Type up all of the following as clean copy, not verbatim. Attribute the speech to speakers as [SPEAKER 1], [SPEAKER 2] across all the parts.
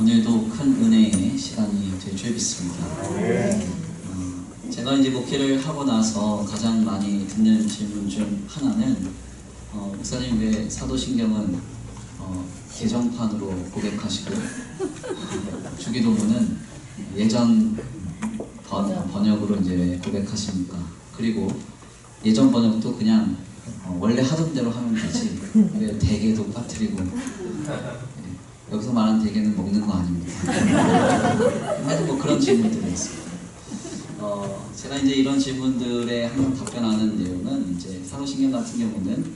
[SPEAKER 1] 오늘도 큰 은혜의 시간이 될 줄 믿습니다. 제가 이제 목회를 하고 나서 가장 많이 듣는 질문 중 하나는 목사님 왜 사도신경은 개정판으로 고백하시고 주기도문은 예전 번역으로 이제 고백하십니까? 그리고 예전 번역도 그냥 원래 하던 대로 하면 되지 왜 대개도 빠뜨리고 여기서 말하는 대개는 먹는 거 아닙니다. 하여튼 뭐 그런 질문들이 있습니다. 제가 이제 이런 질문들에 항상 답변하는 내용은 이제 사도신경 같은 경우는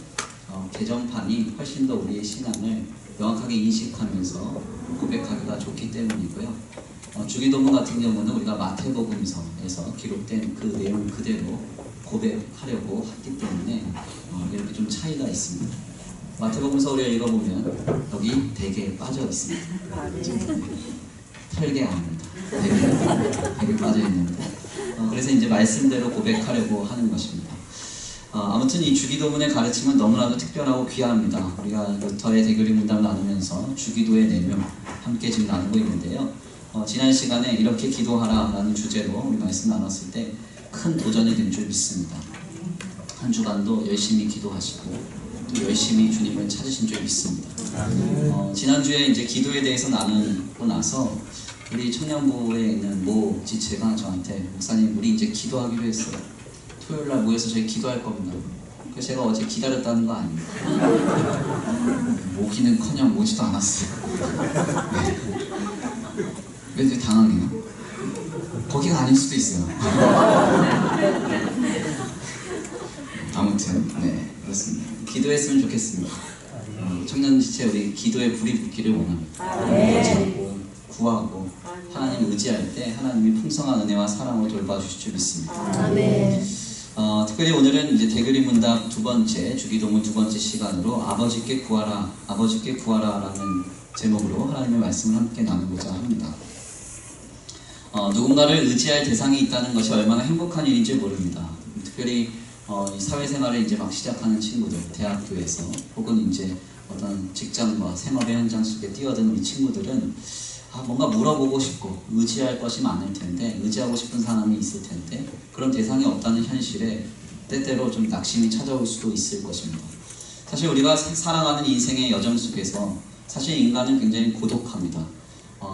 [SPEAKER 1] 개정판이 훨씬 더 우리의 신앙을 명확하게 인식하면서 고백하기가 좋기 때문이고요. 주기도문 같은 경우는 우리가 마태복음서에서 기록된 그 내용 그대로 고백하려고 했기 때문에 이렇게 좀 차이가 있습니다. 마태복음서 우리가 읽어보면 여기 대개에 빠져 있습니다. 털개 아닙니다. 대개 빠져 있는데 그래서 이제 말씀대로 고백하려고 하는 것입니다. 아무튼 이 주기도문의 가르침은 너무나도 특별하고 귀합니다. 우리가 루터의 대교리 문답을 나누면서 주기도의 내용 함께 지금 나누고 있는데요. 지난 시간에 이렇게 기도하라 라는 주제로 우리 말씀 나눴을 때 큰 도전이 된 줄 믿습니다. 한 주간도 열심히 기도하시고 또 열심히 주님을 찾으신 줄 믿습니다. 지난주에 이제 기도에 대해서 나누고 나서 우리 청년부에 있는 모 지체가 저한테 목사님 우리 이제 기도하기로 했어요. 토요일날 모여서 저희 기도할 겁니다. 그래서 제가 어제 기다렸다는 거 아닙니까? 모기는커녕 오지도 않았어요. 왜 이렇게 당황해요? 거기가 아닐 수도 있어요. 아무튼 네 그렇습니다. 기도했으면 좋겠습니다. 청년지체 우리 기도에 불이 붙기를 원합니다. 찾고 구하고 하나님 의지할 때 하나님이 풍성한 은혜와 사랑으로 돌봐주실 줄 믿습니다. 특별히 오늘은 이제 대교리 문답 두 번째 주기도문 두 번째 시간으로 아버지께 구하라 라는 제목으로 하나님의 말씀을 함께 나누고자 합니다. 누군가를 의지할 대상이 있다는 것이 얼마나 행복한 일인지 모릅니다. 특별히 사회생활을 이제 막 시작하는 친구들, 대학교에서 혹은 이제 어떤 직장과 생업의 현장 속에 뛰어든 우리 친구들은 뭔가 물어보고 싶고 의지할 것이 많을 텐데 의지하고 싶은 사람이 있을 텐데 그런 대상이 없다는 현실에 때때로 좀 낙심이 찾아올 수도 있을 것입니다. 사실 우리가 살아가는 인생의 여정 속에서 사실 인간은 굉장히 고독합니다.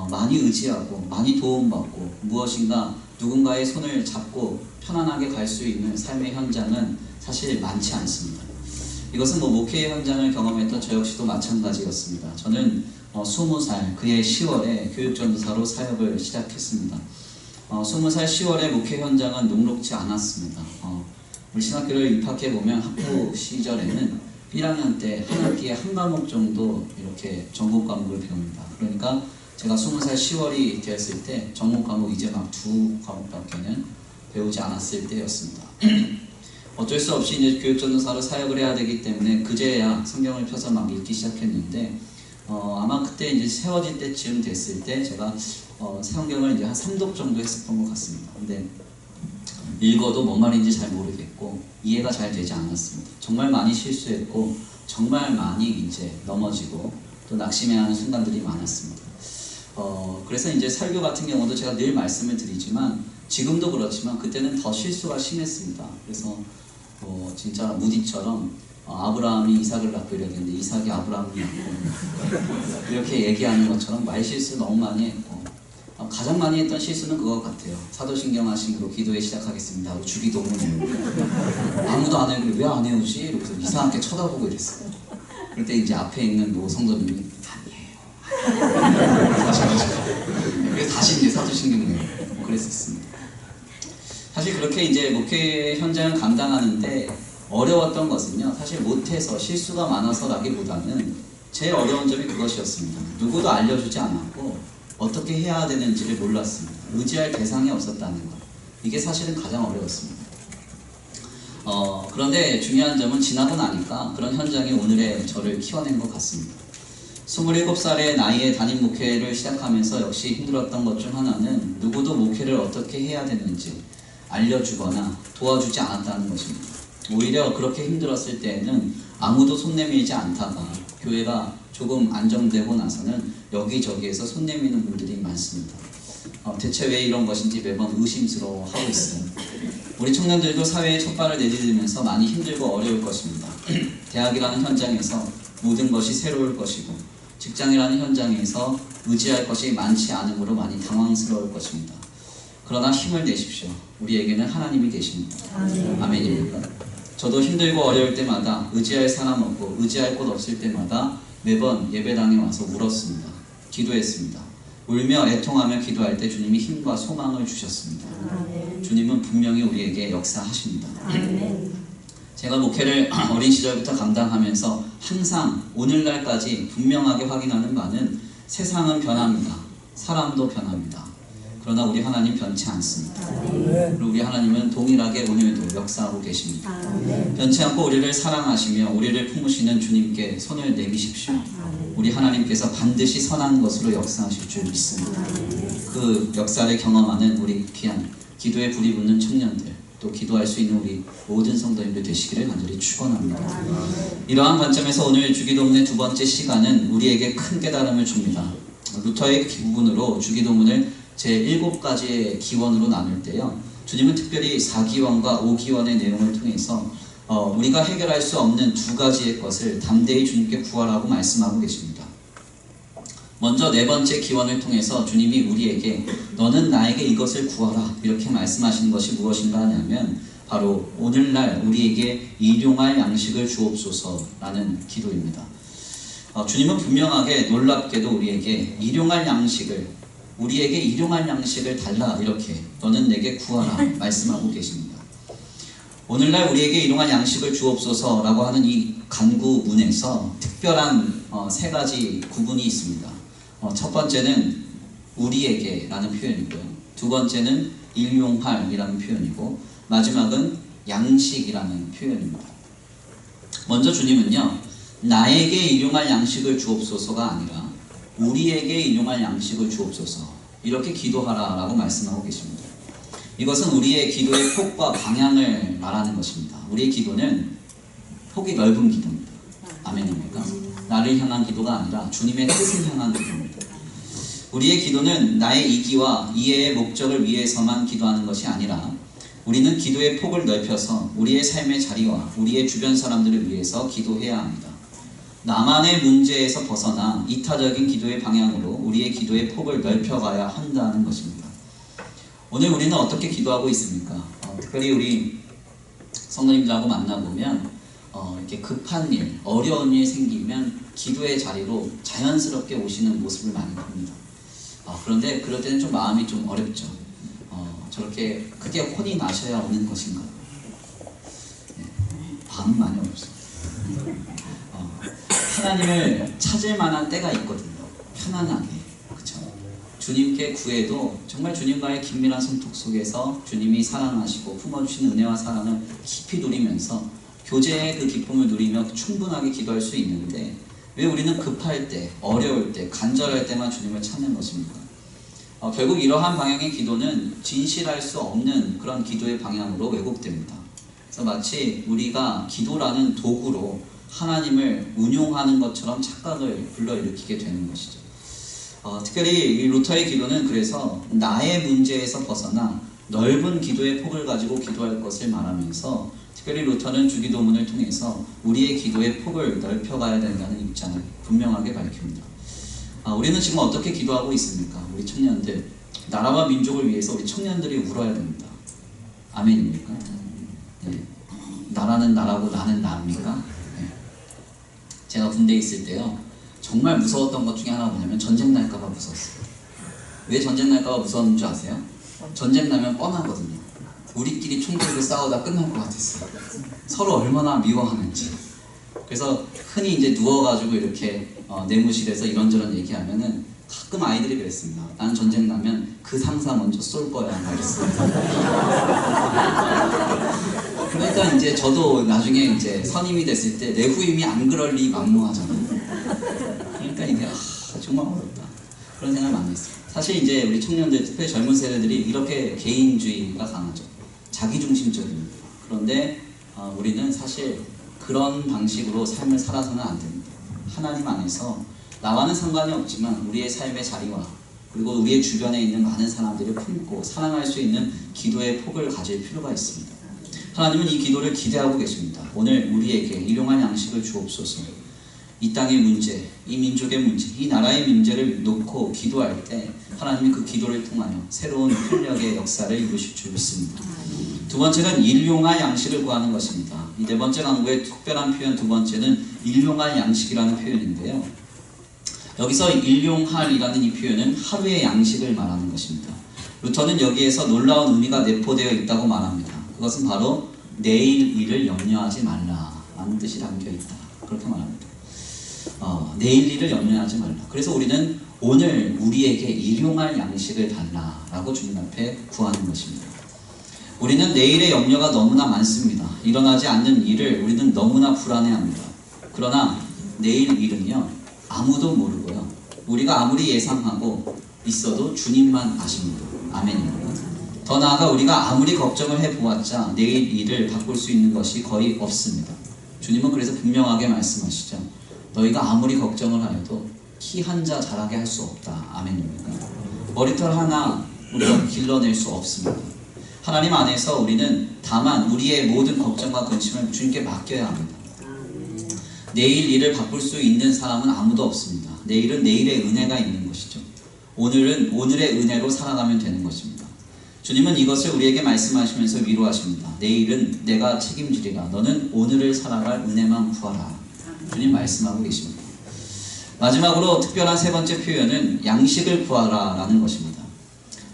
[SPEAKER 1] 많이 의지하고 많이 도움받고 무엇인가 누군가의 손을 잡고 편안하게 갈 수 있는 삶의 현장은 사실 많지 않습니다. 이것은 목회의 현장을 경험했던 저 역시도 마찬가지였습니다. 저는 20살 그해 10월에 교육전도사로 사역을 시작했습니다. 20살 10월에 목회 현장은 녹록지 않았습니다. 우리 신학교를 입학해보면 학부 시절에는 1학년 때 한 학기에 한 과목 정도 이렇게 전공 과목을 배웁니다. 그러니까 제가 20살 10월이 되었을 때 전공 과목 이제 막 2과목밖에는 배우지 않았을 때였습니다. 어쩔 수 없이 이제 교육전도사로 사역을 해야 되기 때문에 그제야 성경을 펴서 막 읽기 시작했는데 아마 그때 이제 세워질 때쯤 됐을 때 제가 성경을 이제 한 3독 정도 했었던 것 같습니다. 근데 읽어도 뭔 말인지 잘 모르겠고 이해가 잘 되지 않았습니다. 정말 많이 실수했고 정말 많이 이제 넘어지고 또 낙심해하는 순간들이 많았습니다. 그래서 이제 설교 같은 경우도 제가 늘 말씀을 드리지만 지금도 그렇지만 그때는 더 실수가 심했습니다. 그래서 진짜 무디처럼 아브라함이 이삭을 낳고 이랬는데 이삭이 아브라함을 낳고 이렇게 얘기하는 것처럼 말 실수 너무 많이 했고 가장 많이 했던 실수는 그거 같아요. 사도신경 하시기로 기도에 시작하겠습니다 하고 주기도문을 아무도 안 해요. 왜 안 해오지? 이러면서 이상하게 쳐다보고 이랬어요. 그때 이제 앞에 있는 성도님이 그래서 다시 이제 사도신경을 그랬었습니다. 사실 그렇게 이제 목회 현장을 감당하는데 어려웠던 것은요, 사실 못해서 실수가 많아서라기보다는 제일 어려운 점이 그것이었습니다. 누구도 알려주지 않았고 어떻게 해야 되는지를 몰랐습니다. 의지할 대상이 없었다는 것, 이게 사실은 가장 어려웠습니다. 그런데 중요한 점은 지나고 나니까 그런 현장이 오늘의 저를 키워낸 것 같습니다. 27살의 나이에 담임 목회를 시작하면서 역시 힘들었던 것 중 하나는 누구도 목회를 어떻게 해야 되는지 알려주거나 도와주지 않았다는 것입니다. 오히려 그렇게 힘들었을 때에는 아무도 손 내밀지 않다가 교회가 조금 안정되고 나서는 여기저기에서 손 내미는 분들이 많습니다. 대체 왜 이런 것인지 매번 의심스러워하고 있어요. 우리 청년들도 사회에 첫 발을 내디디면서 많이 힘들고 어려울 것입니다. 대학이라는 현장에서 모든 것이 새로울 것이고 직장이라는 현장에서 의지할 것이 많지 않으므로 많이 당황스러울 것입니다. 그러나 힘을 내십시오. 우리에게는 하나님이 계십니다. 아멘입니까? 저도 힘들고 어려울 때마다 의지할 사람 없고 의지할 곳 없을 때마다 매번 예배당에 와서 울었습니다. 기도했습니다. 울며 애통하며 기도할 때 주님이 힘과 소망을 주셨습니다. 주님은 분명히 우리에게 역사하십니다. 제가 목회를 어린 시절부터 감당하면서 항상 오늘날까지 분명하게 확인하는 바는 세상은 변합니다. 사람도 변합니다. 그러나 우리 하나님 변치 않습니다. 그리고 우리 하나님은 동일하게 오늘도 역사하고 계십니다. 변치 않고 우리를 사랑하시며 우리를 품으시는 주님께 손을 내미십시오. 우리 하나님께서 반드시 선한 것으로 역사하실 줄 믿습니다. 그 역사를 경험하는 우리 귀한 기도에 불이 붙는 청년들, 또 기도할 수 있는 우리 모든 성도님들 되시기를 간절히 축원합니다. 이러한 관점에서 오늘 주기도문의 두 번째 시간은 우리에게 큰 깨달음을 줍니다. 루터의 기문으로 주기도문을 제7가지의 기원으로 나눌 때요, 주님은 특별히 4기원과 5기원의 내용을 통해서 우리가 해결할 수 없는 두 가지의 것을 담대히 주님께 구하라고 말씀하고 계십니다. 먼저 네 번째 기원을 통해서 주님이 우리에게 너는 나에게 이것을 구하라 이렇게 말씀하시는 것이 무엇인가 하냐면 바로 오늘날 우리에게 일용할 양식을 주옵소서라는 기도입니다. 주님은 분명하게 놀랍게도 우리에게 일용할 양식을 달라 이렇게 너는 내게 구하라 말씀하고 계십니다. 오늘날 우리에게 일용할 양식을 주옵소서라고 하는 이 간구문에서 특별한 세 가지 구분이 있습니다. 첫 번째는 우리에게 라는 표현이고요. 두 번째는 일용할 이라는 표현이고 마지막은 양식이라는 표현입니다. 먼저 주님은요, 나에게 일용할 양식을 주옵소서가 아니라 우리에게 일용할 양식을 주옵소서 이렇게 기도하라 라고 말씀하고 계십니다. 이것은 우리의 기도의 폭과 방향을 말하는 것입니다. 우리의 기도는 폭이 넓은 기도입니다. 아멘입니까? 나를 향한 기도가 아니라 주님의 뜻을 향한 기도입니다. 우리의 기도는 나의 이기와 이해의 목적을 위해서만 기도하는 것이 아니라 우리는 기도의 폭을 넓혀서 우리의 삶의 자리와 우리의 주변 사람들을 위해서 기도해야 합니다. 나만의 문제에서 벗어나 이타적인 기도의 방향으로 우리의 기도의 폭을 넓혀가야 한다는 것입니다. 오늘 우리는 어떻게 기도하고 있습니까? 특별히 우리 성도님들하고 만나보면 이렇게 급한 일, 어려운 일 생기면 기도의 자리로 자연스럽게 오시는 모습을 많이 봅니다. 그런데 그럴 때는 좀 마음이 좀 어렵죠. 저렇게 크게 혼이 나셔야 오는 것인가? 네, 반응 많이 어렵습니다. 하나님을 찾을 만한 때가 있거든요. 편안하게, 그렇죠? 주님께 구해도 정말 주님과의 긴밀한 손톱 속에서 주님이 사랑하시고 품어주시는 은혜와 사랑을 깊이 누리면서 교제의 그 기쁨을 누리며 충분하게 기도할 수 있는데 왜 우리는 급할 때, 어려울 때, 간절할 때만 주님을 찾는 것입니까? 결국 이러한 방향의 기도는 진실할 수 없는 그런 기도의 방향으로 왜곡됩니다. 그래서 마치 우리가 기도라는 도구로 하나님을 운용하는 것처럼 착각을 불러일으키게 되는 것이죠. 특별히 이 루터의 기도는 그래서 나의 문제에서 벗어나 넓은 기도의 폭을 가지고 기도할 것을 말하면서 특별히 루터는 주기도문을 통해서 우리의 기도의 폭을 넓혀가야 된다는 입장을 분명하게 밝힙니다. 우리는 지금 어떻게 기도하고 있습니까? 우리 청년들, 나라와 민족을 위해서 우리 청년들이 울어야 됩니다. 아멘입니까? 네. 나라는 나라고 나는 나입니까? 네. 제가 군대에 있을 때요, 정말 무서웠던 것 중에 하나가 뭐냐면 전쟁 날까봐 무서웠어요. 왜 전쟁 날까봐 무서웠는 줄 아세요? 전쟁 나면 뻔하거든요. 우리끼리 총 들고 싸우다 끝날 것 같았어요. 서로 얼마나 미워하는지. 그래서 흔히 이제 누워가지고 이렇게 내무실에서 이런저런 얘기하면은 가끔 아이들이 그랬습니다. 나는 전쟁 나면 그 상사 먼저 쏠 거야. 말했어요. 그러니까 이제 저도 나중에 이제 선임이 됐을 때 내 후임이 안 그럴 리 만무하잖아요. 그러니까 이게 정말 어렵다. 그런 생각을 많이 했어요. 사실 이제 우리 청년들, 특히 젊은 세대들이 이렇게 개인주의가 강하죠. 자기중심적입니다. 그런데 우리는 사실 그런 방식으로 삶을 살아서는 안 됩니다. 하나님 안에서 나와는 상관이 없지만 우리의 삶의 자리와 그리고 우리의 주변에 있는 많은 사람들을 품고 사랑할 수 있는 기도의 폭을 가질 필요가 있습니다. 하나님은 이 기도를 기대하고 계십니다. 오늘 우리에게 일용할 양식을 주옵소서. 이 땅의 문제, 이 민족의 문제, 이 나라의 문제를 놓고 기도할 때 하나님이 그 기도를 통하여 새로운 활력의 역사를 이루실 줄 믿습니다. 두 번째는 일용할 양식을 구하는 것입니다. 이 네 번째 강구의 특별한 표현 두 번째는 일용할 양식이라는 표현인데요. 여기서 일용할이라는 이 표현은 하루의 양식을 말하는 것입니다. 루터는 여기에서 놀라운 의미가 내포되어 있다고 말합니다. 그것은 바로 내일 일을 염려하지 말라라는 뜻이 담겨 있다. 그렇게 말합니다. 내일 일을 염려하지 말라. 그래서 우리는 오늘 우리에게 일용할 양식을 달라라고 주님 앞에 구하는 것입니다. 우리는 내일의 염려가 너무나 많습니다. 일어나지 않는 일을 우리는 너무나 불안해합니다. 그러나 내일 일은요, 아무도 모르고요. 우리가 아무리 예상하고 있어도 주님만 아십니다. 아멘입니다. 더 나아가 우리가 아무리 걱정을 해보았자 내일 일을 바꿀 수 있는 것이 거의 없습니다. 주님은 그래서 분명하게 말씀하시죠. 너희가 아무리 걱정을 하여도 키 한 자 자라게 할 수 없다. 아멘입니까? 머리털 하나 우리가 길러낼 수 없습니다. 하나님 안에서 우리는 다만 우리의 모든 걱정과 근심을 주님께 맡겨야 합니다. 내일 일을 바꿀 수 있는 사람은 아무도 없습니다. 내일은 내일의 은혜가 있는 것이죠. 오늘은 오늘의 은혜로 살아가면 되는 것입니다. 주님은 이것을 우리에게 말씀하시면서 위로하십니다. 내일은 내가 책임지리라. 너는 오늘을 살아갈 은혜만 구하라. 주님 말씀하고 계십니다. 마지막으로 특별한 세 번째 표현은 양식을 구하라 라는 것입니다.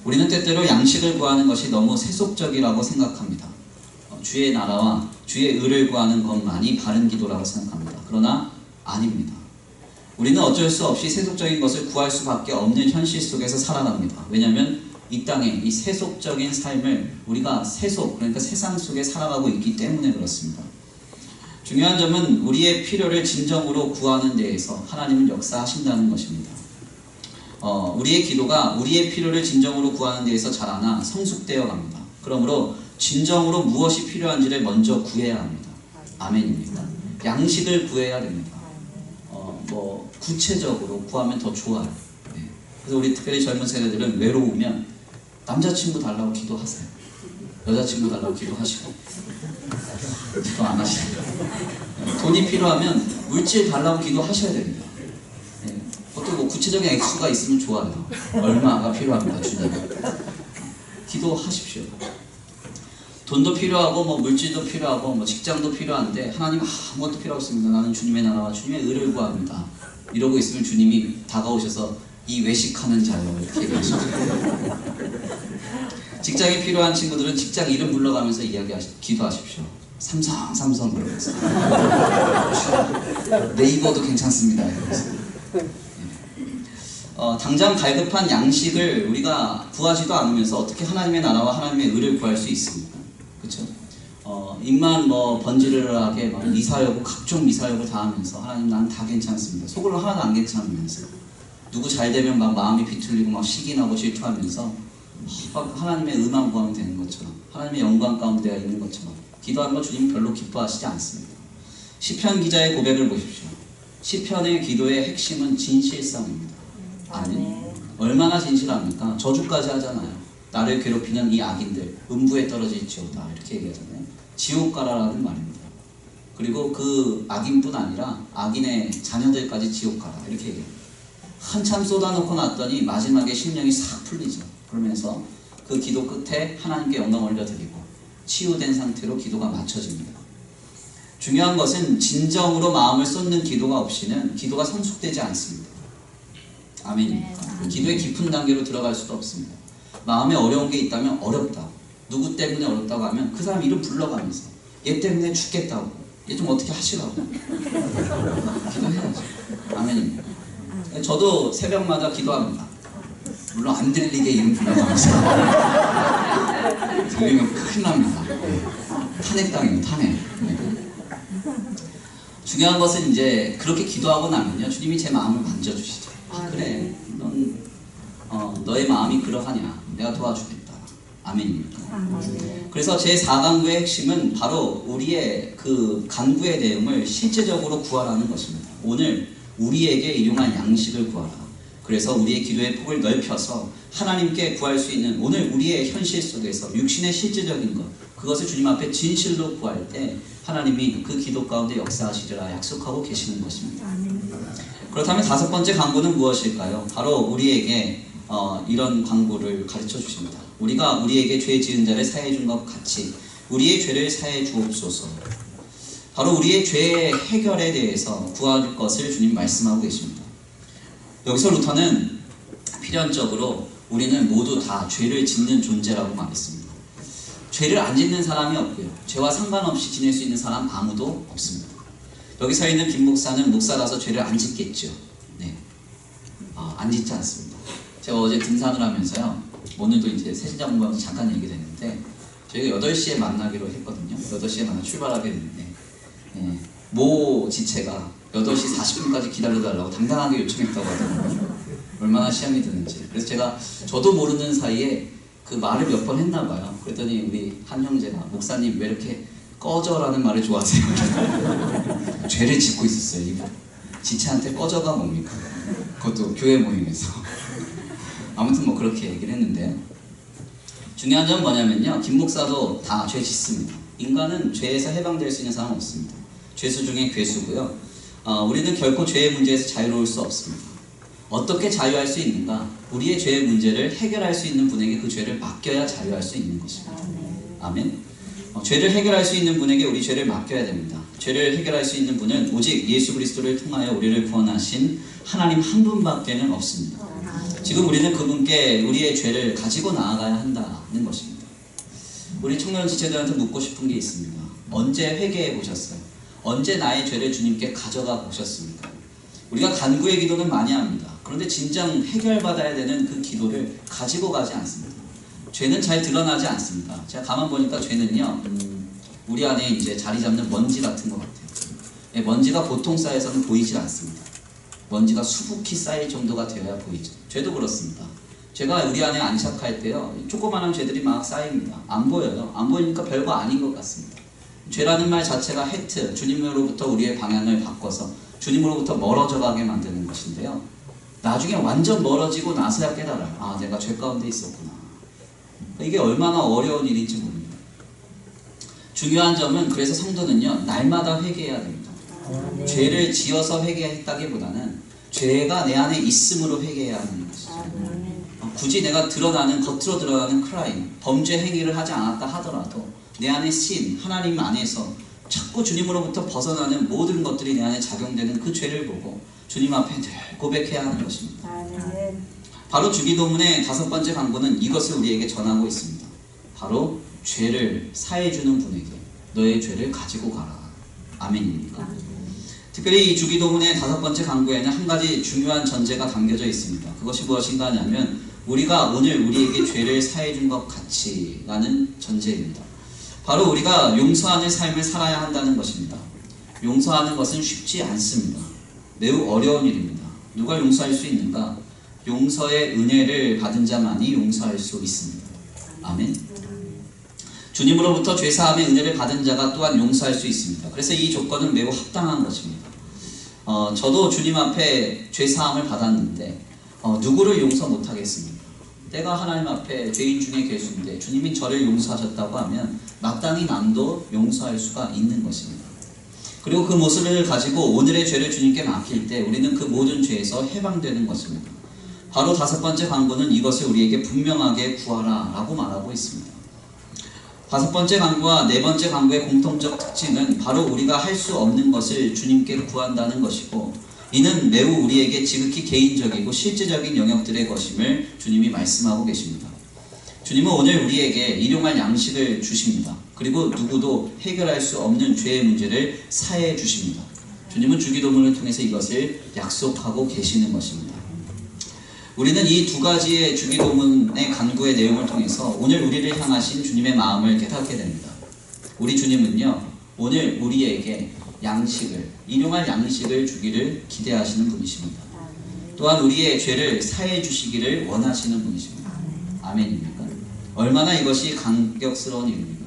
[SPEAKER 1] 우리는 때때로 양식을 구하는 것이 너무 세속적이라고 생각합니다. 주의 나라와 주의 의를 구하는 것만이 바른 기도라고 생각합니다. 그러나 아닙니다. 우리는 어쩔 수 없이 세속적인 것을 구할 수밖에 없는 현실 속에서 살아갑니다. 왜냐하면 이 땅에 이 세속적인 삶을 우리가 그러니까 세상 속에 살아가고 있기 때문에 그렇습니다. 중요한 점은 우리의 필요를 진정으로 구하는 데에서 하나님은 역사하신다는 것입니다. 우리의 기도가 우리의 필요를 진정으로 구하는 데에서 자라나 성숙되어 갑니다. 그러므로 진정으로 무엇이 필요한지를 먼저 구해야 합니다. 아멘입니다. 양식을 구해야 됩니다. 구체적으로 구하면 더 좋아요. 네. 그래서 우리 특별히 젊은 세대들은 외로우면 남자친구 달라고 기도하세요. 여자친구 달라고 기도하시고 기도 안 하시고 돈이 필요하면 물질 달라고 기도하셔야 됩니다. 네. 어떤 구체적인 액수가 있으면 좋아요. 얼마가 필요합니다. 주님. 기도하십시오. 돈도 필요하고 물질도 필요하고 직장도 필요한데 하나님 아무것도 필요 없습니다. 나는 주님의 나라와 주님의 의를 구합니다. 이러고 있으면 주님이 다가오셔서 이 외식하는 자요 이렇게 얘기하십니다. 직장이 필요한 친구들은 직장 이름 불러가면서 기도하십시오. 삼성 그러면서 네이버도 괜찮습니다. 당장 갈급한 양식을 우리가 구하지도 않으면서 어떻게 하나님의 나라와 하나님의 의를 구할 수 있습니까? 그렇죠? 입만 번지르르하게 미사여구 각종 미사여구 다 하면서 하나님 나는 다 괜찮습니다. 속으로 하나도 안 괜찮으면서 누구 잘 되면 마음이 비틀리고 시기 나고 질투하면서 하나님의 의만 구하면 되는 것처럼 하나님의 영광 가운데 있는 것처럼 기도하는 거 주님 별로 기뻐하시지 않습니다. 시편 기자의 고백을 보십시오. 시편의 기도의 핵심은 진실성입니다. 아멘. 얼마나 진실합니까? 저주까지 하잖아요. 나를 괴롭히는 이 악인들 음부에 떨어질지어다 이렇게 얘기하잖아요. 지옥 가라라는 말입니다. 그리고 그 악인뿐 아니라 악인의 자녀들까지 지옥 가라 이렇게 얘기해요. 한참 쏟아놓고 났더니 마지막에 심령이 싹 풀리죠. 그러면서 그 기도 끝에 하나님께 영광 올려드리고 치유된 상태로 기도가 맞춰집니다. 중요한 것은 진정으로 마음을 쏟는 기도가 없이는 기도가 성숙되지 않습니다. 아멘입니까? 기도의 깊은 단계로 들어갈 수도 없습니다. 마음에 어려운 게 있다면 어렵다. 누구 때문에 어렵다고 하면 그 사람 이름 불러가면서 얘 때문에 죽겠다고 얘 좀 어떻게 하시라고 기도해야죠. 아멘입니다. 저도 새벽마다 기도합니다. 물론 안 들리게 이름 불러가면서 들리면 큰일 납니다. 네. 탄핵당해요. 탄핵. 네. 중요한 것은 이제 그렇게 기도하고 나면요 주님이 제 마음을 만져주시죠. 그래 넌 너의 마음이 그러하냐 내가 도와주겠다. 아멘입니까? 그래서 제 4간구의 핵심은 바로 우리의 그 간구의 내용을 실제적으로 구하라는 것입니다. 오늘 우리에게 일용할 양식을 구하라. 그래서 우리의 기도의 폭을 넓혀서 하나님께 구할 수 있는 오늘 우리의 현실 속에서 육신의 실제적인 것, 그것을 주님 앞에 진실로 구할 때 하나님이 그 기도 가운데 역사하시리라 약속하고 계시는 것입니다. 그렇다면 5번째 간구는 무엇일까요? 바로 우리에게 이런 간구를 가르쳐 주십니다. 우리가 우리에게 죄 지은 자를 사해 준 것 같이 우리의 죄를 사해 주옵소서. 바로 우리의 죄의 해결에 대해서 구할 것을 주님 말씀하고 계십니다. 여기서 루터는 필연적으로 우리는 모두 다 죄를 짓는 존재라고 말했습니다. 죄를 안 짓는 사람이 없고요. 죄와 상관없이 지낼 수 있는 사람 아무도 없습니다. 여기 서 있는 김 목사는 목사라서 죄를 안 짓겠죠. 네, 안 짓지 않습니다. 제가 어제 등산을 하면서요. 오늘도 이제 세신자 공부하면서 잠깐 얘기를 했는데 저희가 8시에 만나기로 했거든요. 8시에 만나 출발하게 됐는데 모 지체가 8시 40분까지 기다려달라고 당당하게 요청했다고 하더라고요. 얼마나 시험이 드는지. 그래서 저도 모르는 사이에 그 말을 몇 번 했나 봐요. 그랬더니 우리 한 형제가 목사님 왜 이렇게 꺼져라는 말을 좋아하세요? 죄를 짓고 있었어요. 이거 지체한테 꺼져가 뭡니까? 그것도 교회 모임에서. 아무튼 뭐 그렇게 얘기를 했는데요. 중요한 점은 뭐냐면요. 김 목사도 다 죄 짓습니다. 인간은 죄에서 해방될 수 있는 사람은 없습니다. 죄수 중에 괴수고요. 우리는 결코 죄의 문제에서 자유로울 수 없습니다. 어떻게 자유할 수 있는가? 우리의 죄의 문제를 해결할 수 있는 분에게 그 죄를 맡겨야 자유할 수 있는 것입니다. 아멘. 죄를 해결할 수 있는 분에게 우리 죄를 맡겨야 됩니다. 죄를 해결할 수 있는 분은 오직 예수 그리스도를 통하여 우리를 구원하신 하나님 한 분밖에는 없습니다. 지금 우리는 그분께 우리의 죄를 가지고 나아가야 한다는 것입니다. 우리 청년 지체들한테 묻고 싶은 게 있습니다. 언제 회개해 보셨어요? 언제 나의 죄를 주님께 가져가 보셨습니까? 우리가 간구의 기도는 많이 합니다. 그런데 진정 해결받아야 되는 그 기도를 가지고 가지 않습니다. 죄는 잘 드러나지 않습니다. 제가 가만 보니까 죄는요, 우리 안에 이제 자리 잡는 먼지 같은 것 같아요. 먼지가 보통 쌓여서는 보이지 않습니다. 먼지가 수북히 쌓일 정도가 되어야 보이죠. 죄도 그렇습니다. 죄가 우리 안에 안착할 때요, 조그마한 죄들이 막 쌓입니다. 안 보여요. 안 보이니까 별거 아닌 것 같습니다. 죄라는 말 자체가 해트, 주님으로부터 우리의 방향을 바꿔서 주님으로부터 멀어져 가게 만드는 것인데요. 나중에 완전 멀어지고 나서야 깨달아요. 내가 죄 가운데 있었구나. 이게 얼마나 어려운 일인지 모릅니다. 중요한 점은 그래서 성도는요, 날마다 회개해야 됩니다. 죄를 지어서 회개했다기보다는 죄가 내 안에 있음으로 회개해야 하는 것이죠. 굳이 내가 겉으로 드러나는 크라임, 범죄 행위를 하지 않았다 하더라도 내 안에 신, 하나님 안에서 자꾸 주님으로부터 벗어나는 모든 것들이 내 안에 작용되는 그 죄를 보고 주님 앞에 늘 고백해야 하는 것입니다. 바로 주기도문의 5번째 간구는 이것을 우리에게 전하고 있습니다. 바로 죄를 사해주는 분에게 너의 죄를 가지고 가라. 아멘입니까? 특별히 이 주기도문의 5번째 간구에는 한 가지 중요한 전제가 담겨져 있습니다. 그것이 무엇인가 하냐면 우리가 오늘 우리에게 죄를 사해준 것 같이 라는 전제입니다. 바로 우리가 용서하는 삶을 살아야 한다는 것입니다. 용서하는 것은 쉽지 않습니다. 매우 어려운 일입니다. 누가 용서할 수 있는가? 용서의 은혜를 받은 자만이 용서할 수 있습니다. 아멘. 주님으로부터 죄사함의 은혜를 받은 자가 또한 용서할 수 있습니다. 그래서 이 조건은 매우 합당한 것입니다. 저도 주님 앞에 죄사함을 받았는데 누구를 용서 못하겠습니까? 내가 하나님 앞에 죄인 중에 괴수인데 주님이 저를 용서하셨다고 하면 마땅히 남도 용서할 수가 있는 것입니다. 그리고 그 모습을 가지고 오늘의 죄를 주님께 맡길 때 우리는 그 모든 죄에서 해방되는 것입니다. 바로 5번째 간구는 이것을 우리에게 분명하게 구하라 라고 말하고 있습니다. 5번째 간구와 4번째 간구의 공통적 특징은 바로 우리가 할 수 없는 것을 주님께 구한다는 것이고 이는 매우 우리에게 지극히 개인적이고 실제적인 영역들의 것임을 주님이 말씀하고 계십니다. 주님은 오늘 우리에게 일용할 양식을 주십니다. 그리고 누구도 해결할 수 없는 죄의 문제를 사해 주십니다. 주님은 주기도문을 통해서 이것을 약속하고 계시는 것입니다. 우리는 이 2가지의 주기도문의 간구의 내용을 통해서 오늘 우리를 향하신 주님의 마음을 깨닫게 됩니다. 우리 주님은요, 오늘 우리에게 일용할 양식을 주기를 기대하시는 분이십니다. 또한 우리의 죄를 사해 주시기를 원하시는 분이십니다. 아멘입니까? 얼마나 이것이 감격스러운 일입니까?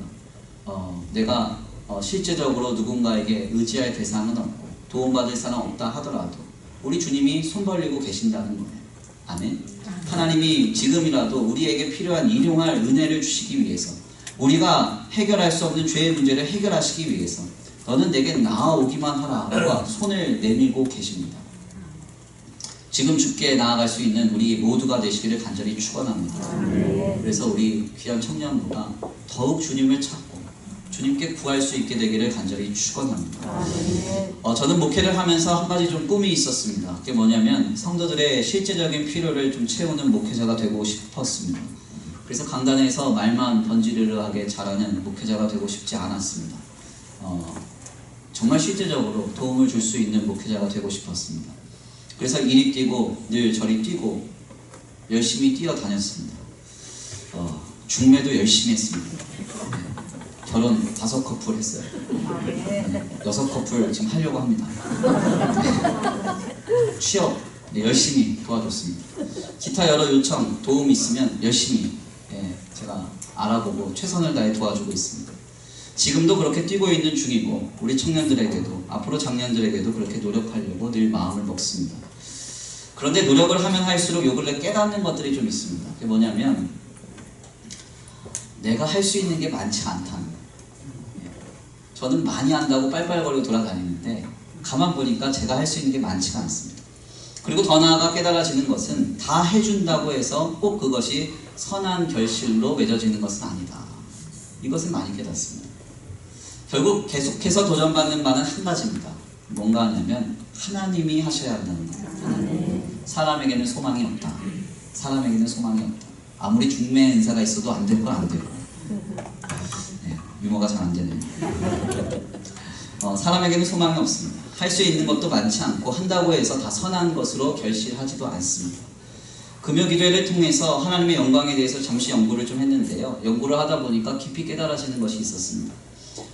[SPEAKER 1] 내가 실제적으로 누군가에게 의지할 대상은 없고 도움받을 사람 없다 하더라도 우리 주님이 손 벌리고 계신다는 거예요. 아멘. 하나님이 지금이라도 우리에게 필요한 일용할 은혜를 주시기 위해서, 우리가 해결할 수 없는 죄의 문제를 해결하시기 위해서 너는 내게 나아오기만 하라 라고 손을 내밀고 계십니다. 지금 주께 나아갈 수 있는 우리 모두가 되시기를 간절히 축원합니다. 그래서 우리 귀한 청년부가 더욱 주님을 찾고 주님께 구할 수 있게 되기를 간절히 축원합니다. 저는 목회를 하면서 한 가지 좀 꿈이 있었습니다. 그게 뭐냐면 성도들의 실제적인 필요를 좀 채우는 목회자가 되고 싶었습니다. 그래서 강단에서 말만 번지르르하게 잘하는 목회자가 되고 싶지 않았습니다. 정말 실제적으로 도움을 줄 수 있는 목회자가 되고 싶었습니다. 그래서 이리 뛰고 늘 저리 뛰고 열심히 뛰어다녔습니다. 중매도 열심히 했습니다. 결혼 5커플 했어요. 6커플 지금 하려고 합니다. 취업 열심히 도와줬습니다. 기타 여러 요청, 도움 있으면 열심히 제가 알아보고 최선을 다해 도와주고 있습니다. 지금도 그렇게 뛰고 있는 중이고 우리 청년들에게도 앞으로 장년들에게도 그렇게 노력하려고 늘 마음을 먹습니다. 그런데 노력을 하면 할수록 요 근래 깨닫는 것들이 좀 있습니다. 그게 뭐냐면 내가 할 수 있는 게 많지 않다는 거예요. 저는 많이 한다고 빨빨거리고 돌아다니는데 가만 보니까 제가 할 수 있는 게 많지가 않습니다. 그리고 더 나아가 깨달아지는 것은 다 해준다고 해서 꼭 그것이 선한 결실로 맺어지는 것은 아니다. 이것을 많이 깨닫습니다. 결국 계속해서 도전받는 바는 한 가지입니다. 뭔가 하냐면 하나님이 하셔야 한다는 거예요. 하나님. 사람에게는 소망이 없다. 사람에게는 소망이 없다. 아무리 중매 은사가 있어도 안 될 건 안 되고. 유머가 잘 안 되네요. 사람에게는 소망이 없습니다. 할 수 있는 것도 많지 않고 한다고 해서 다 선한 것으로 결실하지도 않습니다. 금요 기도회를 통해서 하나님의 영광에 대해서 잠시 연구를 좀 했는데요. 연구를 하다 보니까 깊이 깨달아지는 것이 있었습니다.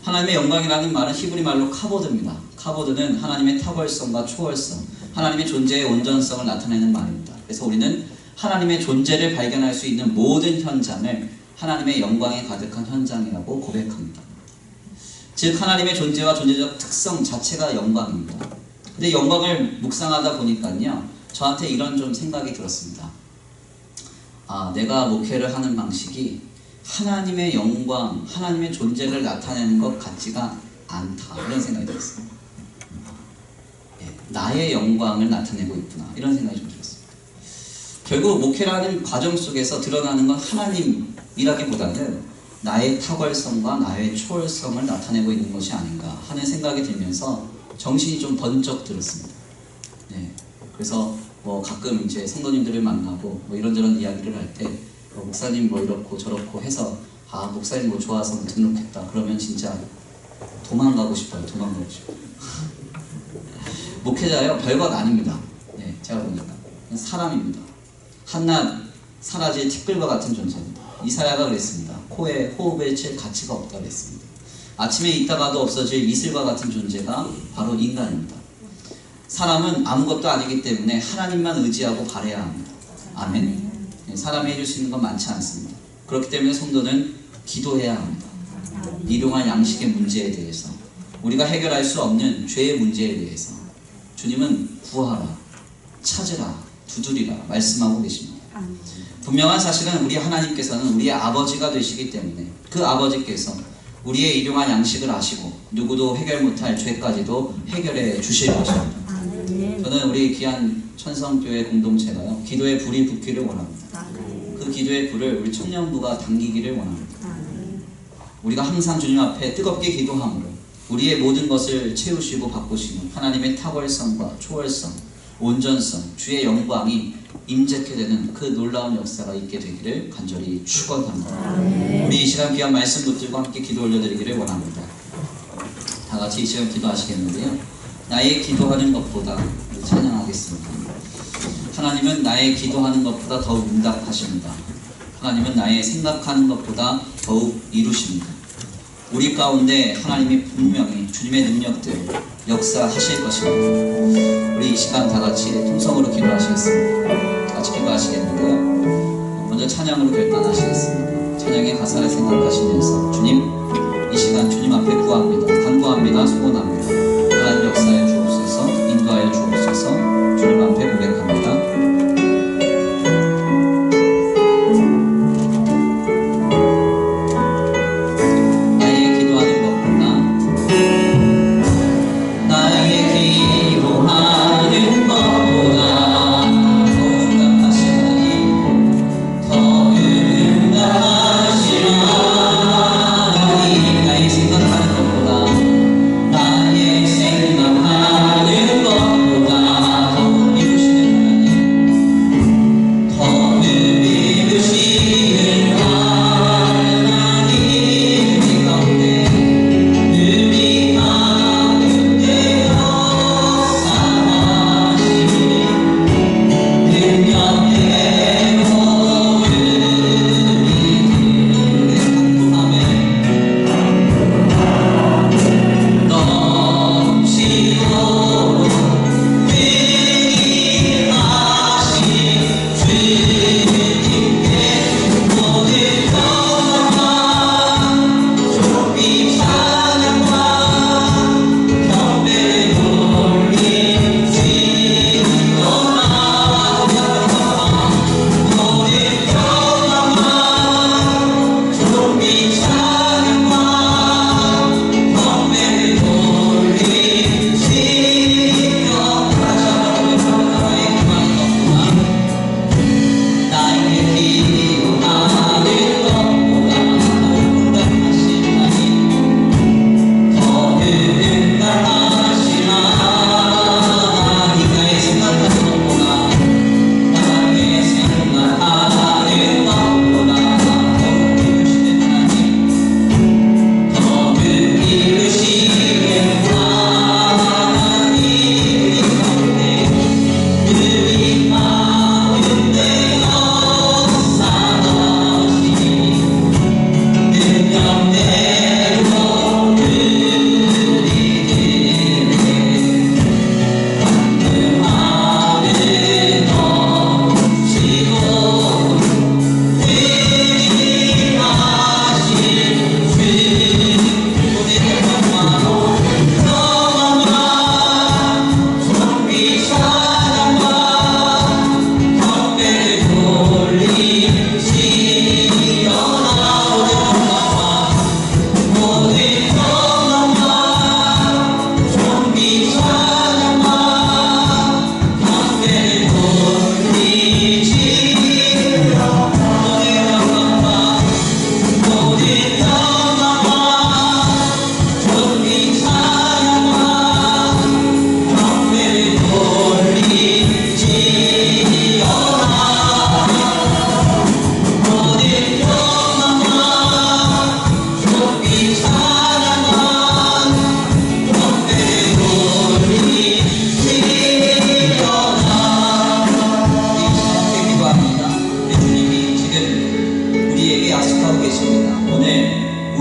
[SPEAKER 1] 하나님의 영광이라는 말은 히브리 말로 카보드입니다. 카보드는 하나님의 탁월성과 초월성, 하나님의 존재의 온전성을 나타내는 말입니다. 그래서 우리는 하나님의 존재를 발견할 수 있는 모든 현장을 하나님의 영광이 가득한 현장이라고 고백합니다. 즉 하나님의 존재와 존재적 특성 자체가 영광입니다. 근데 영광을 묵상하다 보니까요, 저한테 이런 좀 생각이 들었습니다. 내가 목회를 하는 방식이 하나님의 영광, 하나님의 존재를 나타내는 것 같지가 않다. 이런 생각이 들었습니다. 나의 영광을 나타내고 있구나. 이런 생각이 좀 들었습니다. 결국 목회라는 과정 속에서 드러나는 건 하나님이라기보다는 나의 탁월성과 나의 초월성을 나타내고 있는 것이 아닌가 하는 생각이 들면서 정신이 좀 번쩍 들었습니다. 그래서 가끔 이제 성도님들을 만나고 이런저런 이야기를 할 때 목사님 이렇고 저렇고 해서 목사님 좋아서 등록했다 그러면 진짜 도망가고 싶어요. 목회자요 별것 아닙니다. 제가 보니까 사람입니다. 한낱 사라질 티끌과 같은 존재입니다. 이사야가 그랬습니다. 코에 호흡에 칠 가치가 없다 그랬습니다. 아침에 있다가도 없어질 이슬과 같은 존재가 바로 인간입니다. 사람은 아무것도 아니기 때문에 하나님만 의지하고 바라야 합니다. 아멘. 사람이 해줄 수 있는 건 많지 않습니다. 그렇기 때문에 성도는 기도해야 합니다. 일용할 양식의 문제에 대해서, 우리가 해결할 수 없는 죄의 문제에 대해서 주님은 구하라, 찾으라, 두드리라 말씀하고 계십니다. 분명한 사실은 우리 하나님께서는 우리의 아버지가 되시기 때문에 그 아버지께서 우리의 일용할 양식을 아시고 누구도 해결 못할 죄까지도 해결해 주실 것입니다. 저는 우리 귀한 천성교회 공동체가요, 기도의 불이 붙기를 원합니다. 그 기도의 불을 우리 청년부가 당기기를 원합니다. 우리가 항상 주님 앞에 뜨겁게 기도함으로 우리의 모든 것을 채우시고 바꾸시는 하나님의 탁월성과 초월성, 온전성, 주의 영광이 임재케 되는 그 놀라운 역사가 있게 되기를 간절히 축원합니다. 우리 이 시간 귀한 말씀 붙들고 함께 기도 올려드리기를 원합니다. 다 같이 이 시간 기도하시겠는데요. 나의 기도하는 것보다 찬양하겠습니다. 하나님은 나의 기도하는 것보다 더욱 응답하십니다. 하나님은 나의 생각하는 것보다 더욱 이루십니다. 우리 가운데 하나님이 분명히 주님의 능력대로 역사하실 것입니다. 우리 이 시간 다 같이 통성으로 기도하시겠습니다. 같이 기도하시겠는데요. 먼저 찬양으로 결단하시겠습니다. 찬양의 가사를 생각하시면서 주님, 이 시간 주님 앞에 구합니다. 간구합니다. 소원합니다. 하나님 역사에 주옵소서, 인도하여 주옵소서. 주님 앞에 고백합니다. 나의 기도하는 것보다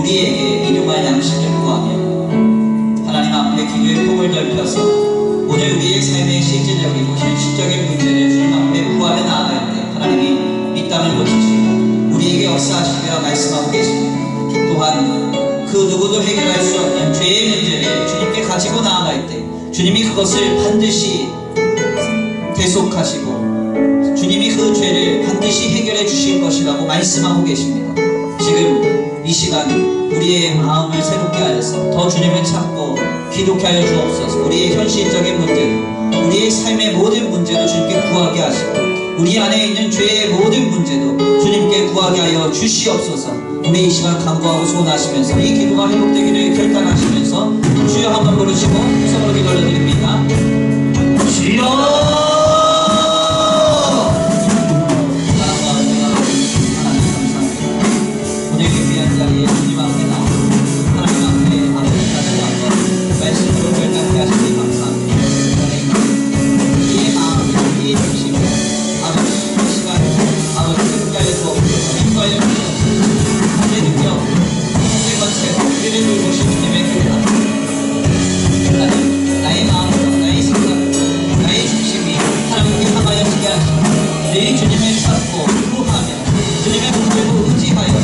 [SPEAKER 1] 우리에게 일용할 양식을 구하며 하나님 앞에 기도의 폭을 넓혀서 오늘 우리의 삶의 실질적이고 현실적인 문제를 주님 앞에 구하며 나아갈 때 하나님이 밑담을 고치시고 우리에게 역사하시며 말씀하고 계십니다. 또한 그 누구도 해결할 수 없는 죄의 문제를 주님께 가지고 나아갈 때 주님이 그것을 반드시 대속하시고 주님이 그 죄를 반드시 해결해 주실 것이라고 말씀하고 계십니다. 지금 이 시간 우리의 마음을 새롭게 하여서 더 주님을 찾고 기도케 하여 주옵소서. 우리의 현실적인 문제도 우리의 삶의 모든 문제도 주님께 구하게 하시고 우리 안에 있는 죄의 모든 문제도 주님께 구하게 하여 주시옵소서. 우리 이 시간 간구하고 소원하시면서 이 기도가 회복되기를 결단하시면서 주여 한번 부르시고 성으로 기도 올려드립니다. 주여 주님 앞에 나와 하나님 앞에 아버지까지 한번 말씀으로 결단케 하시니 감사합니다. 우리의 마음, 우리의 중심 아버지 이 시간 아버지 함께 하여 주옵소서. 인도하여 주옵소서. 하늘의 능력 하늘의 권세 우리를 돌보신 주님의 기대합니다. 하나님 나의 마음과 나의 생각과 나의 중심이 하나님께 향하여 지게 하시고 늘 주님을 찾고 구하며 주님의 문제로 의지하여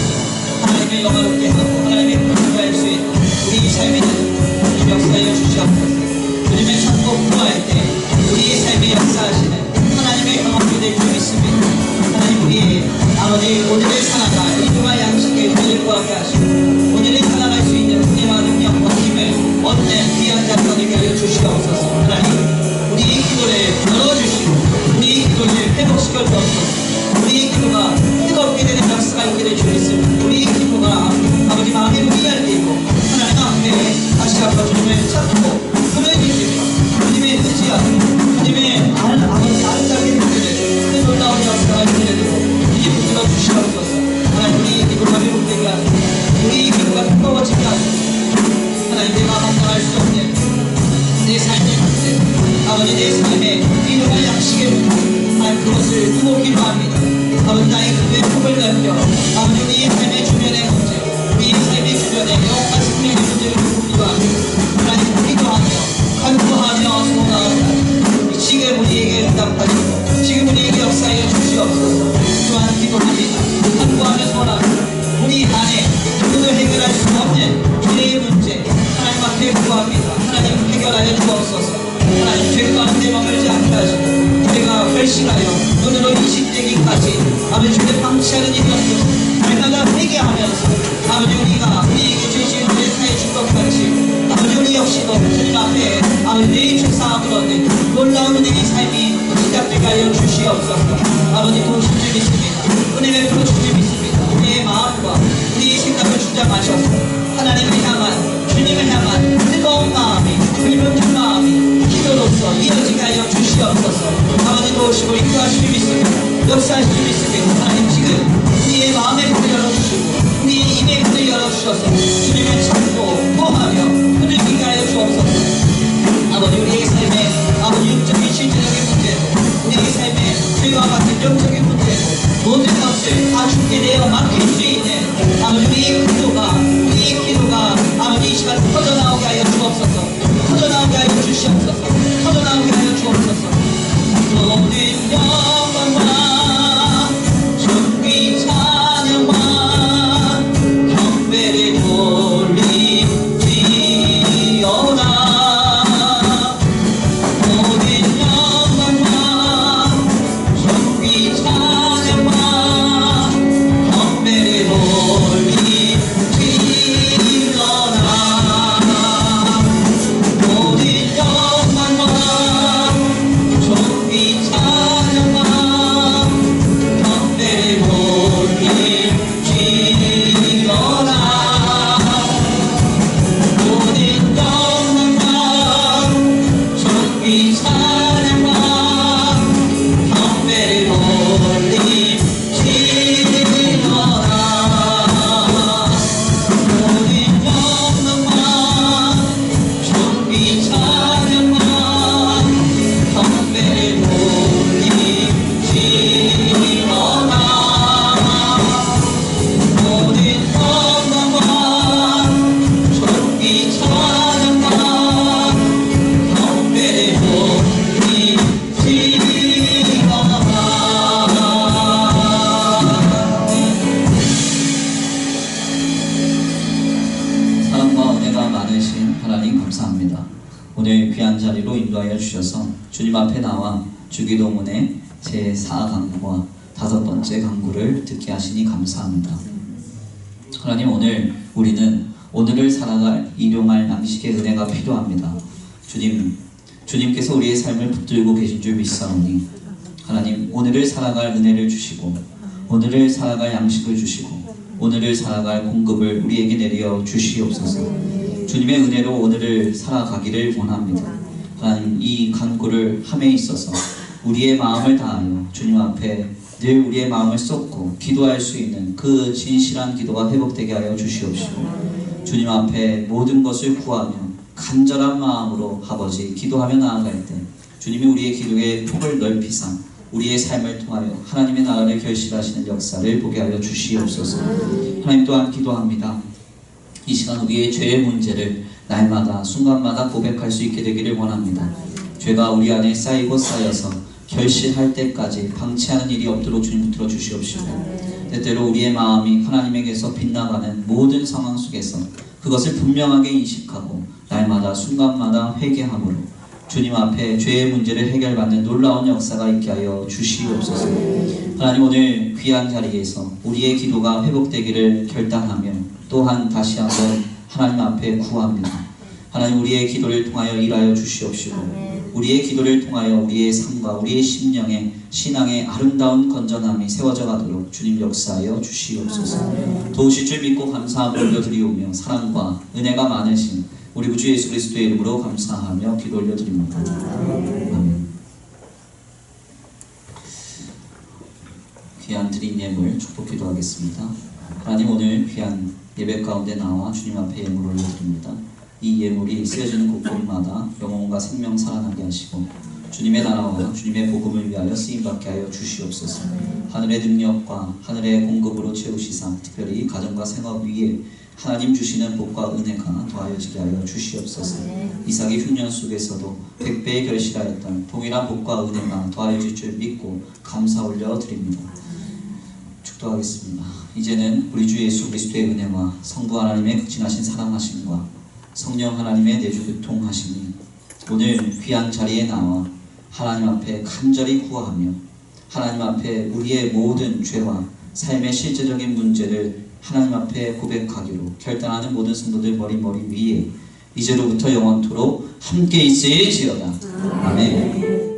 [SPEAKER 2] 아버지 내 삶에 일용할 양식의 문제 그것을 두고 기도합니다. 아버지 나의 그의 품을 넓혀 아버지 우리의 삶의 주변의 문제 우리의 삶의 주변에 영혼과 생명의 문제를 두고 기도합니다. 하나님 기도하며 간구하며 소원하옵나이다. 지금 우리에게 응답하시고 지금 우리에게 역사하여 주시옵소서. 또한 기도합니다. 간구하며 소원합니다. 우리 안에 누구도 해결할 수 없는 죄의 문제 하나님 앞에 구합니다. 하나님 해결하여 주옵소서. 하나님 죄 가운데 머물지 않게 하시고 죄가 결실하여 눈으로 인식되기까지 아버지 주의 방치하는 일이 없어서 날마다 회개하면서 아버지 우리가 우리에게 주신 죄 사해 준 것 같이 아버지 우리 역시도 주님 앞에 아버지 내 죄사함을 얻는 놀라운 은혜의 삶이 시작되게 하여 주시옵소서. 아버지 도우신 줄 믿습니다. 은혜 베풀어 주신 줄 믿습니다. 우리의 마음과 우리의 생각을 주장하셔서 하나님을 향한 주님을 향한 뜨거운 마음이 불붙은 마음이 기도로서 이어지게 하여 주시옵소서. 아버지 도우시고 인도하실 줄 믿습니다. 역사하실 줄 믿습니다. 하나님 지금 우리의 마음의 문을 열어주시고 우리의 입의 문을 열어주셔서 주님을 찾고 구하며 흔들리게 하여 주옵소서. 아버지 우리의 삶에 아버지 육적인 실제적인 문제도 우리의 삶에 죄와 같은 영적인 문제도 모든 것을 다 주께 내어 맡길 수 있는 아버지 우리의 기도가 아버지 이 시간 터져나오게 하여 주옵소서. 터져나오게 하여 주시옵소서. 터져나오게 하여 주옵소서. 모든 영광과 존귀 찬양과 경배를 돌리지어다.
[SPEAKER 1] 오늘 귀한 자리로 인도하여 주셔서 주님 앞에 나와 주기도문의 제4강구와 5번째 강구를 듣게 하시니 감사합니다. 하나님 오늘 우리는 오늘을 살아갈 일용할 양식의 은혜가 필요합니다. 주님께서 우리의 삶을 붙들고 계신 줄 믿사오니 하나님 오늘을 살아갈 은혜를 주시고 오늘을 살아갈 양식을 주시고 오늘을 살아갈 공급을 우리에게 내려 주시옵소서. 주님의 은혜로 오늘을 살아가기를 원합니다. 하나님 이 간구를 함에 있어서 우리의 마음을 다하여 주님 앞에 늘 우리의 마음을 쏟고 기도할 수 있는 그 진실한 기도가 회복되게 하여 주시옵시고 주님 앞에 모든 것을 구하며 간절한 마음으로 아버지 기도하며 나아갈 때 주님이 우리의 기도의 폭을 넓히사 우리의 삶을 통하여 하나님의 나라를 결실하시는 역사를 보게 하여 주시옵소서. 하나님 또한 기도합니다. 이 시간 우리의 죄의 문제를 날마다 순간마다 고백할 수 있게 되기를 원합니다. 죄가 우리 안에 쌓이고 쌓여서 결실할 때까지 방치하는 일이 없도록 주님 붙들어 주시옵시고 때때로 우리의 마음이 하나님에게서 빗나가는 모든 상황 속에서 그것을 분명하게 인식하고 날마다 순간마다 회개함으로 주님 앞에 죄의 문제를 해결받는 놀라운 역사가 있게 하여 주시옵소서. 하나님 오늘 귀한 자리에서 우리의 기도가 회복되기를 결단하며 또한 다시 한번 하나님 앞에 구합니다. 하나님 우리의 기도를 통하여 일하여 주시옵시고 우리의 기도를 통하여 우리의 삶과 우리의 심령의 신앙의 아름다운 건전함이 세워져 가도록 주님 역사하여 주시옵소서. 도우실 줄 믿고 감사함을 올려드리오며 사랑과 은혜가 많으신 우리 구주 예수 그리스도의 이름으로 감사하며 기도 올려드립니다. 아멘. 귀한 드린 예물 축복 기도하겠습니다. 하나님 오늘 귀한 예배 가운데 나와 주님 앞에 예물 올려드립니다. 이 예물이 쓰여지는 곳곳마다 영혼과 생명 살아나게 하시고 주님의 나라와 주님의 복음을 위하여 쓰임받게 하여 주시옵소서. 하늘의 능력과 하늘의 공급으로 채우시사 특별히 가정과 생업 위에 하나님 주시는 복과 은혜가 더하여지게 하여 주시옵소서. 이삭이 흉년 속에서도 100배의 결실하였던 동일한 복과 은혜가 더하여질 줄 믿고 감사 올려 드립니다. 축도하겠습니다. 이제는 우리 주 예수 그리스도의 은혜와 성부 하나님의 극진하신 사랑하심과 성령 하나님의 내주 교통하심이 오늘 귀한 자리에 나와 하나님 앞에 간절히 구하며 하나님 앞에 우리의 모든 죄와 삶의 실제적인 문제를 하나님 앞에 고백하기로 결단하는 모든 성도들 머리 위에 이제로부터 영원토록 함께 있을지어다. 아멘.